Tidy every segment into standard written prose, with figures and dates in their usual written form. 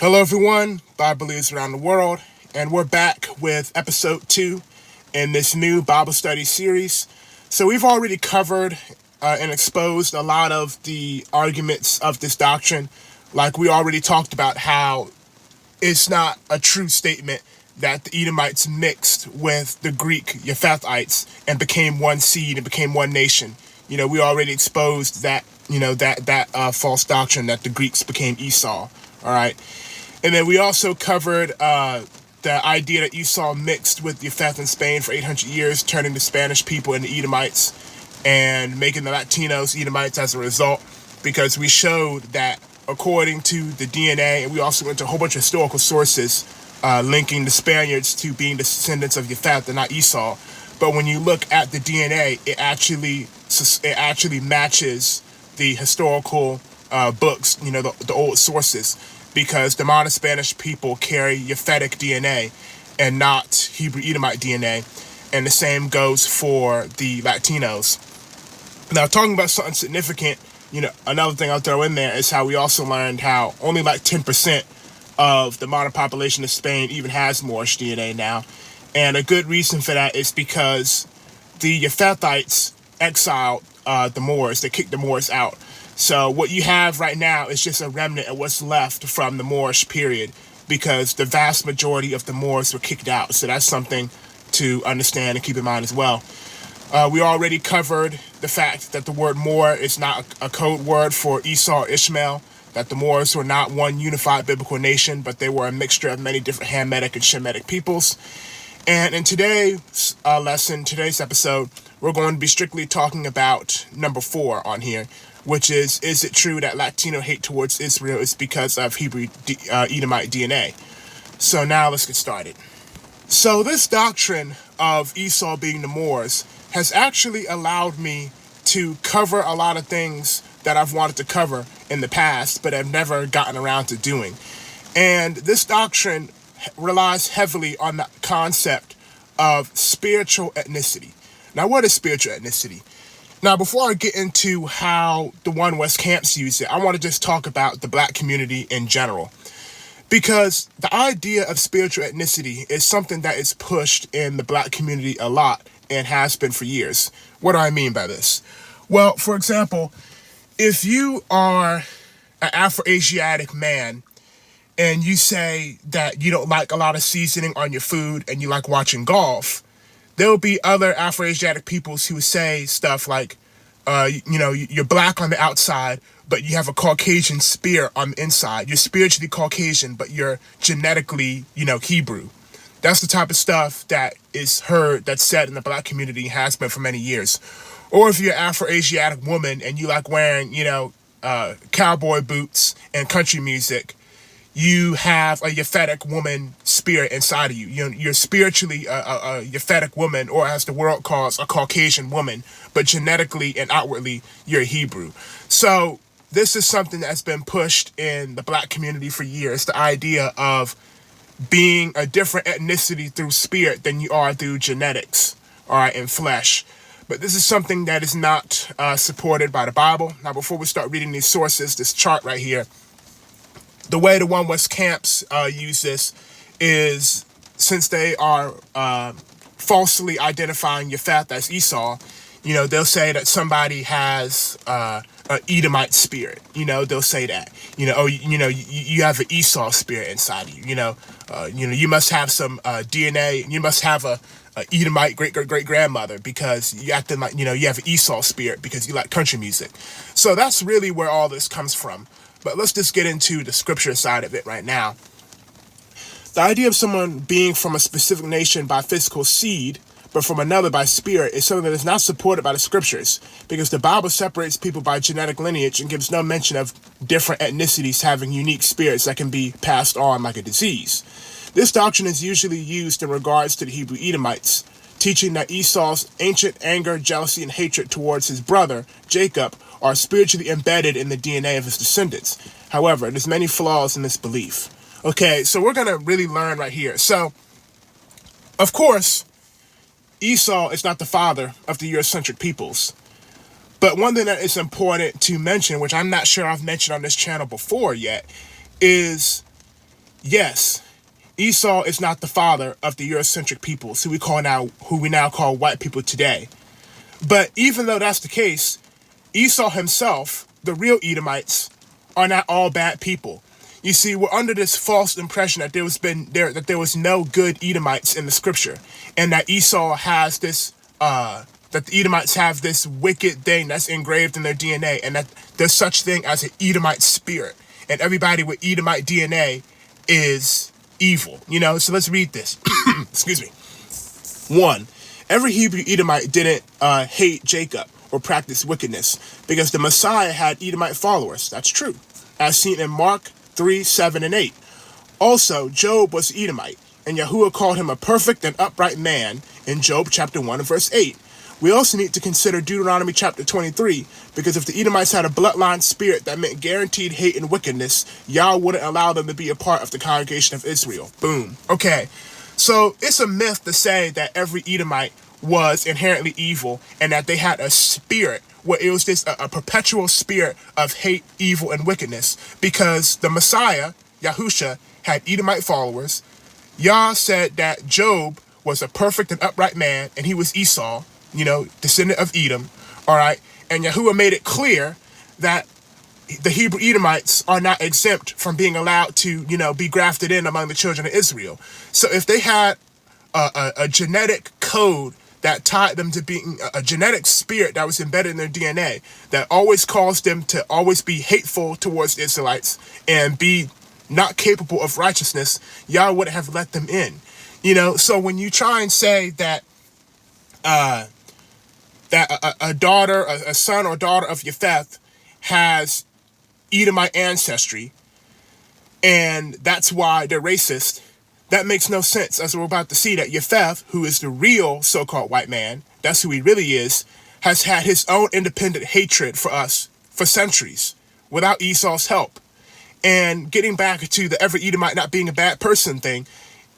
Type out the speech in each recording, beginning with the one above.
Hello everyone, Bible believers around the world, and we're back with episode 2 in this new Bible study series. So we've already covered and exposed a lot of the arguments of this doctrine. Like we already talked about how it's not a true statement that the Edomites mixed with the Greek Japhethites and became one seed and became one nation. We already exposed that, that false doctrine that the Greeks became Esau. All right. And then we also covered the idea that Esau mixed with Japheth in Spain for 800 years, turning the Spanish people into Edomites and making the Latinos Edomites as a result, because we showed that according to the DNA, and we also went to a whole bunch of historical sources linking the Spaniards to being descendants of Japheth and not Esau. But when you look at the DNA, it actually matches the historical books, the old sources, because the modern Spanish people carry Japhetic DNA and not Hebrew Edomite DNA. And the same goes for the Latinos. Now, talking about something significant, another thing I'll throw in there is how we also learned how only like 10% of the modern population of Spain even has Moorish DNA now. And a good reason for that is because the Japhethites exiled the Moors. They kicked the Moors out. So what you have right now is just a remnant of what's left from the Moorish period, because the vast majority of the Moors were kicked out. So that's something to understand and keep in mind as well. We already covered the fact that the word Moor is not a code word for Esau or Ishmael, that the Moors were not one unified biblical nation, but they were a mixture of many different Hamitic and Shemitic peoples. And in today's episode, we're going to be strictly talking about number 4 on here, which is it true that Latino hate towards Israel is because of Hebrew Edomite DNA? So now let's get started. So this doctrine of Esau being the Moors has actually allowed me to cover a lot of things that I've wanted to cover in the past, but I've never gotten around to doing. And this doctrine relies heavily on the concept of spiritual ethnicity. Now, what is spiritual ethnicity? Now, before I get into how the One West camps use it, I want to just talk about the black community in general. Because the idea of spiritual ethnicity is something that is pushed in the black community a lot and has been for years. What do I mean by this? Well, for example, if you are an Afro-Asiatic man and you say that you don't like a lot of seasoning on your food and you like watching golf, there will be other Afro-Asiatic peoples who say stuff like, you're black on the outside, but you have a Caucasian spirit on the inside. You're spiritually Caucasian, but you're genetically, Hebrew. That's the type of stuff that is heard, that's said in the black community, has been for many years. Or if you're an Afro-Asiatic woman and you like wearing, cowboy boots and country music, you have a Japhetic woman spirit inside of you. You're spiritually a Japhetic woman, or as the world calls, a Caucasian woman, but genetically and outwardly, you're Hebrew. So this is something that's been pushed in the black community for years, the idea of being a different ethnicity through spirit than you are through genetics, all right, and flesh. But this is something that is not supported by the Bible. Now, before we start reading these sources, this chart right here, the way the One West camps use this is, since they are falsely identifying Japheth as Esau, they'll say that somebody has an Edomite spirit. They'll say that. You have an Esau spirit inside of you. You must have some DNA. You must have a Edomite great-great-great-grandmother, because you acting like, you have an Esau spirit because you like country music. So that's really where all this comes from. But let's just get into the scripture side of it right now. The idea of someone being from a specific nation by physical seed, but from another by spirit, is something that is not supported by the scriptures, because the Bible separates people by genetic lineage and gives no mention of different ethnicities having unique spirits that can be passed on like a disease. This doctrine is usually used in regards to the Hebrew Edomites, teaching that Esau's ancient anger, jealousy, and hatred towards his brother, Jacob, are spiritually embedded in the DNA of his descendants. However, there's many flaws in this belief. Okay, so we're going to really learn right here. So, of course, Esau is not the father of the Eurocentric peoples. But one thing that is important to mention, which I'm not sure I've mentioned on this channel before yet, is yes, Esau is not the father of the Eurocentric peoples who we now call white people today. But even though that's the case, Esau himself, the real Edomites, are not all bad people. You see, we're under this false impression that there was no good Edomites in the scripture, and that Esau has this that the Edomites have this wicked thing that's engraved in their DNA, and that there's such thing as an Edomite spirit, and everybody with Edomite DNA is evil. So let's read this. Excuse me. 1. Every Hebrew Edomite didn't hate Jacob or practice wickedness, because the Messiah had Edomite followers. That's true, as seen in Mark 3, 7, and 8. Also, Job was Edomite, and Yahuwah called him a perfect and upright man in Job chapter 1 and verse 8. We also need to consider Deuteronomy chapter 23, because if the Edomites had a bloodline spirit that meant guaranteed hate and wickedness, Yah wouldn't allow them to be a part of the congregation of Israel. Boom. Okay, so it's a myth to say that every Edomite was inherently evil and that they had a spirit where it was just a perpetual spirit of hate, evil, and wickedness, because the Messiah, Yahusha, had Edomite followers. Yah said that Job was a perfect and upright man, and he was Esau, descendant of Edom, all right? And Yahuwah made it clear that the Hebrew Edomites are not exempt from being allowed to, be grafted in among the children of Israel. So if they had a genetic code that tied them to being a genetic spirit that was embedded in their DNA that always caused them to always be hateful towards the Israelites and be not capable of righteousness, Yah wouldn't have let them in. So when you try and say that a son or daughter of Japheth has Edomite ancestry, and that's why they're racist, that makes no sense, as we're about to see that Japheth, who is the real so-called white man, that's who he really is, has had his own independent hatred for us for centuries without Esau's help. And getting back to the every Edomite not being a bad person thing,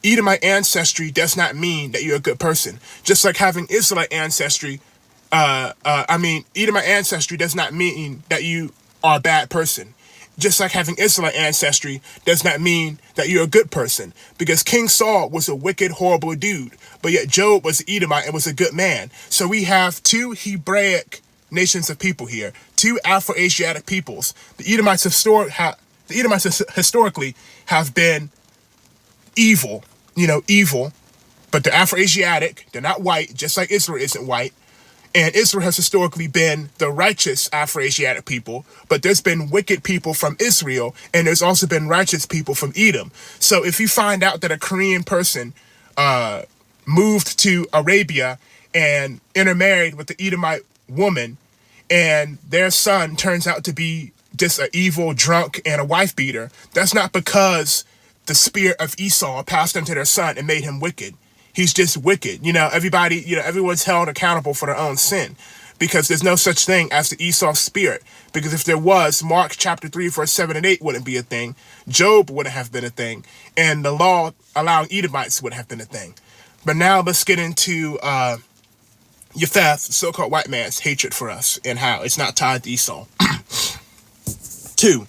Edomite ancestry does not mean that you're a good person. Just like having Israelite ancestry, Edomite ancestry does not mean that you are a bad person. Just like having Israelite ancestry does not mean that you're a good person, because King Saul was a wicked, horrible dude, but yet Job was an Edomite and was a good man. So we have two Hebraic nations of people here, two Afro-Asiatic peoples. The Edomites historically have been evil, but they're Afro-Asiatic, they're not white, just like Israel isn't white. And Israel has historically been the righteous Afro-Asiatic people, but there's been wicked people from Israel, and there's also been righteous people from Edom. So if you find out that a Korean person moved to Arabia and intermarried with the Edomite woman, and their son turns out to be just an evil drunk and a wife beater, that's not because the spirit of Esau passed into their son and made him wicked. He's just wicked. Everyone's held accountable for their own sin, because there's no such thing as the Esau spirit. Because if there was, Mark chapter 3, verse 7 and 8 wouldn't be a thing. Job wouldn't have been a thing. And the law allowing Edomites wouldn't have been a thing. But now let's get into Japheth, so-called white man's hatred for us and how it's not tied to Esau. 2.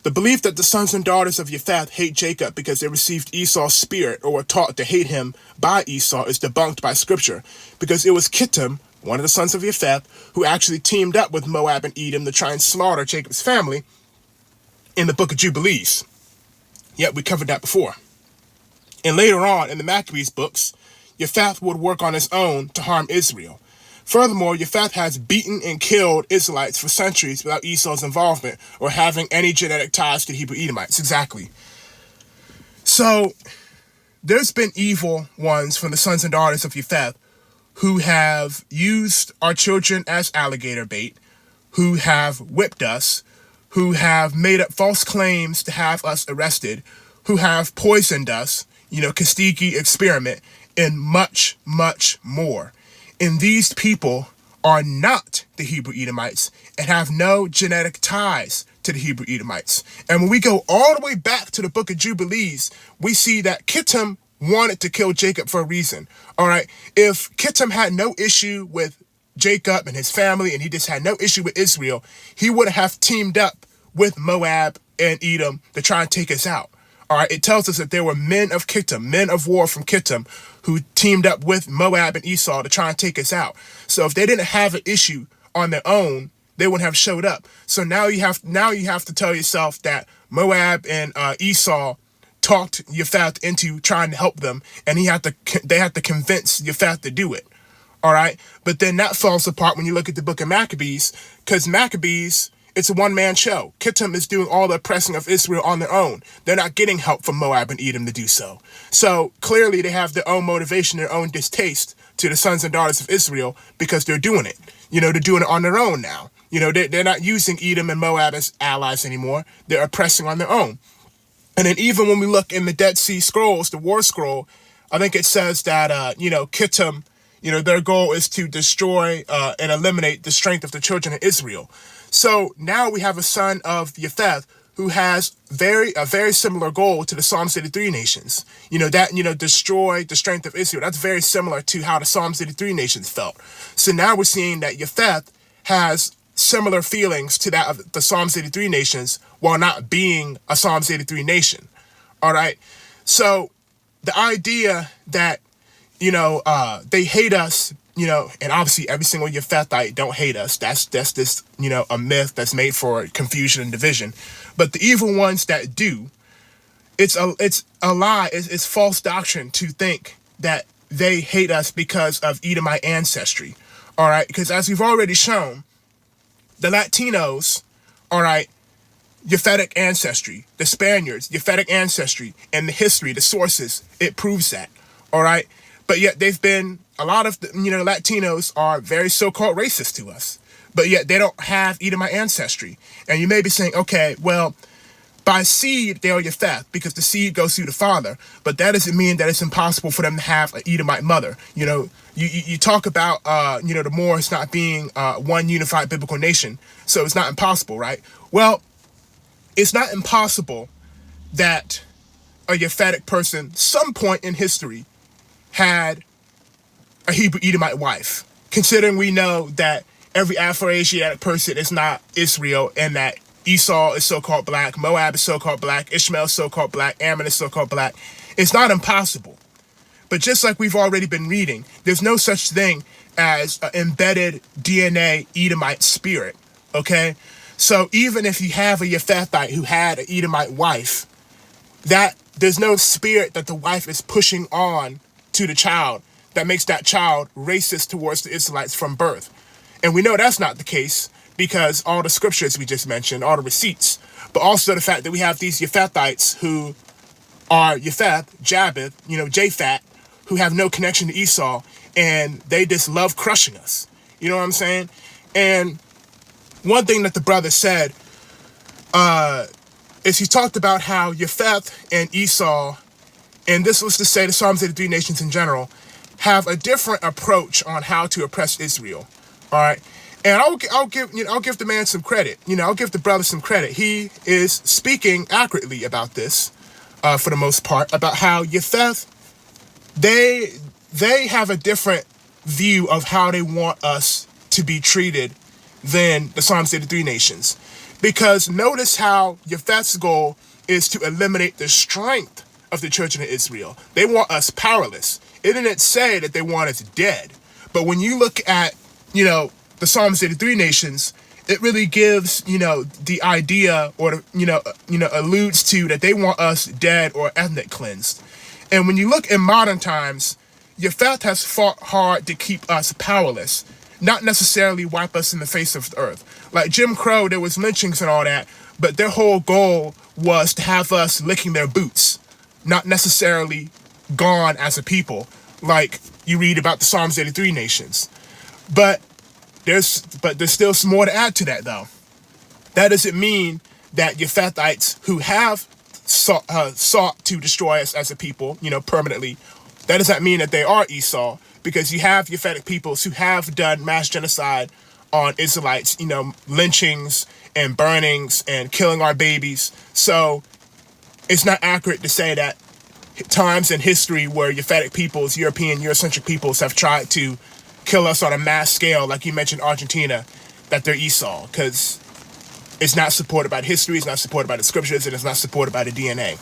The belief that the sons and daughters of Japheth hate Jacob because they received Esau's spirit or were taught to hate him by Esau is debunked by scripture, because it was Kittim, one of the sons of Japheth, who actually teamed up with Moab and Edom to try and slaughter Jacob's family in the book of Jubilees. Yep, we covered that before. And later on in the Maccabees books, Japheth would work on his own to harm Israel. Furthermore, Japheth has beaten and killed Israelites for centuries without Esau's involvement or having any genetic ties to Hebrew Edomites. Exactly. So there's been evil ones from the sons and daughters of Japheth who have used our children as alligator bait, who have whipped us, who have made up false claims to have us arrested, who have poisoned us, Kastiki experiment, and much, much more. And these people are not the Hebrew Edomites and have no genetic ties to the Hebrew Edomites. And when we go all the way back to the book of Jubilees, we see that Kittim wanted to kill Jacob for a reason. All right. If Kittim had no issue with Jacob and his family, and he just had no issue with Israel, he would have teamed up with Moab and Edom to try and take us out. All right, it tells us that there were men of Kittim, men of war from Kittim, who teamed up with Moab and Esau to try and take us out. So if they didn't have an issue on their own, they wouldn't have showed up. So now you have to tell yourself that Moab and Esau talked Yefeth into trying to help them, and they had to convince Yefeth to do it. All right, but then that falls apart when you look at the book of Maccabees, because Maccabees, it's a one-man show. Kittim is doing all the oppressing of Israel on their own. They're not getting help from Moab and Edom to do so. So clearly they have their own motivation, their own distaste to the sons and daughters of Israel because they're doing it. They're doing it on their own now. They're not using Edom and Moab as allies anymore. They're oppressing on their own. And then even when we look in the Dead Sea Scrolls, the War Scroll, I think it says that, Kittim, their goal is to destroy and eliminate the strength of the children of Israel. So now we have a son of Yefeth who has a very similar goal to the Psalms 83 nations. Destroy the strength of Israel. That's very similar to how the Psalms 83 nations felt. So now we're seeing that Yefeth has similar feelings to that of the Psalms 83 nations while not being a Psalms 83 nation. All right. So the idea that, they hate us, and obviously every single Yefethite don't hate us. That's this, a myth that's made for confusion and division. But the evil ones that do, it's a lie. It's false doctrine to think that they hate us because of Edomite ancestry. All right. Because as we've already shown, the Latinos, all right, Yefetic ancestry, the Spaniards, Yefetic ancestry, and the history, the sources, it proves that. All right. But yet a lot of, Latinos are very so-called racist to us, but yet they don't have Edomite ancestry. And you may be saying, okay, well, by seed, they are Yefeth because the seed goes through the father, but that doesn't mean that it's impossible for them to have an Edomite mother. You talk about, the Moors not being one unified biblical nation, so it's not impossible, right? Well, it's not impossible that a Yefetic person, some point in history, had a Hebrew Edomite wife, considering we know that every Afro-Asiatic person is not Israel, and that Esau is so-called black, Moab is so-called black, Ishmael is so-called black, Ammon is so-called black. It's not impossible. But just like we've already been reading, there's no such thing as an embedded DNA Edomite spirit, okay? So even if you have a Yefethite who had an Edomite wife, that there's no spirit that the wife is pushing on to the child that makes that child racist towards the Israelites from birth. And we know that's not the case because all the scriptures we just mentioned, all the receipts, but also the fact that we have these Yefethites who are Yefeth, Japheth, Japhat, who have no connection to Esau, and they just love crushing us. You know what I'm saying? And one thing that the brother said is he talked about how Yefeth and Esau, and this was to say the Psalms 83 nations in general, have a different approach on how to oppress Israel. All right. And I'll give the man some credit. I'll give the brother some credit. He is speaking accurately about this, for the most part, about how Yefeth, they have a different view of how they want us to be treated than the Psalms 83 nations. Because notice how Yefeth's goal is to eliminate the strength of the children of Israel. They want us powerless. It didn't say that they want us dead. But when you look at, the Psalms 83 nations, it really gives, the idea or, alludes to that they want us dead or ethnic cleansed. And when you look in modern times, Yefeth has fought hard to keep us powerless, not necessarily wipe us in the face of the earth. Like Jim Crow, there was lynchings and all that, but their whole goal was to have us licking their boots, not necessarily gone as a people, like you read about the Psalms 83 nations. But there's still some more to add to that, though. That doesn't mean that Yefethites who have sought to destroy us as a people, permanently, that doesn't mean that they are Esau, because you have Yefetic peoples who have done mass genocide on Israelites, lynchings and burnings and killing our babies. So it's not accurate to say that times in history where Yefetic peoples, European, Eurocentric peoples have tried to kill us on a mass scale, like you mentioned Argentina, that they're Esau, because it's not supported by history, it's not supported by the scriptures, and it's not supported by the DNA.